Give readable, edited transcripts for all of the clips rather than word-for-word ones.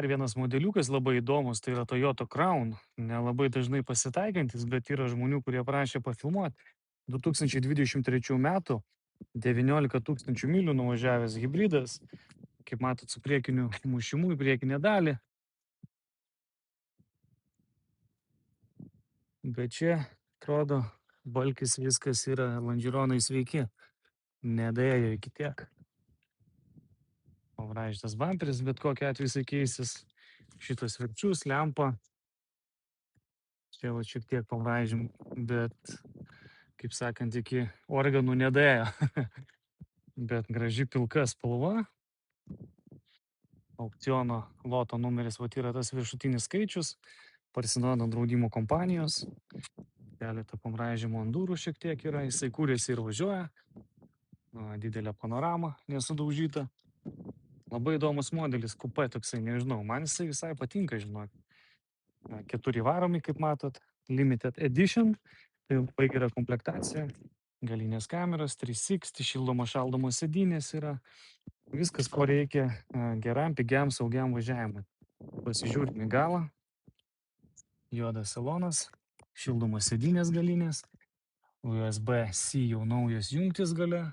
Dar vienas modeliukas labai įdomus, tai yra Toyota Crown. Nelabai dažnai pasitaikantis, bet yra žmonių, kurie prašė pafilmuoti. 2023 metų 19 tūkstančių mylių nuvažiavęs hybridas, kaip matot, su priekiniu mušimu į priekinę dalį. Bet čia, atrodo, balkis viskas yra, landžironai sveiki. Nedėjo iki tiek. Pavraižytas bamperis, bet kokia atveju jisai keisis. Šitas verčius, lempa. Čia va šiek tiek pavraižym, bet, kaip sakant, iki organų nedėjo. Bet graži pilka spalva. Aukciono loto numeris vat yra tas viršutinis skaičius. Parsiduoda draudimo kompanijos. Keletą pamraižymų ant durų šiek tiek yra. Jisai kūrėsi ir važiuoja. Didelė panorama, nesudaužyta. Labai įdomus modelis, kupė toksai, nežinau. Man jisai visai patinka, žinok. 4 varomi, kaip matot. Limited Edition. Tai labai gera komplektacija. Galinės kameros, 360, šildomos šaldomos sėdynės yra. Viskas, ko reikia geram, pigiam, saugiam važiavimui. Pasižiūrim į galą. Juodas salonas, šildomos sėdynės galinės. USB-C jau naujos jungtis gale.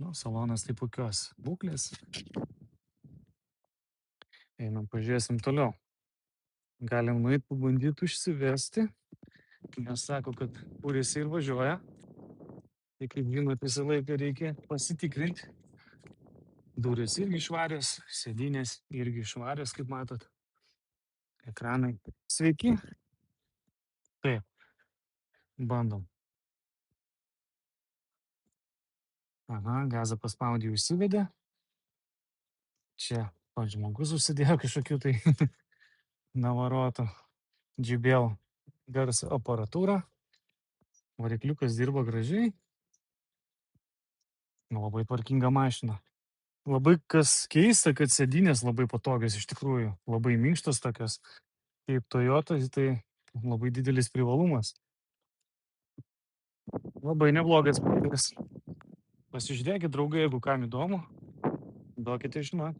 Nu, salonas tai puikios būklės. Einam, pažiūrėsim toliau. Galim nueit pabandyti užsivesti. Nes sako, kad kūrėsi ir važiuoja. Tai kaip žinot, visą laiką reikia pasitikrinti. Durės irgi švarios, sėdynės irgi švarios, kaip matot. Ekranai sveiki. Taip, bandom. Aha, gazą paspaudė, užsivedė. Čia pats žmogus užsidėjo kažkokiu tai navarotu JBL garso aparatūrą. Varikliukas dirba gražiai. Labai tvarkinga mašina. Labai kas keista, kad sėdynės labai patogios iš tikrųjų. Labai minkštos tokios. Kaip Toyota, tai labai didelis privalumas. Labai neblogas modelis. Pasižiūrėkit, draugai, jeigu kam įdomu, duokite žinot.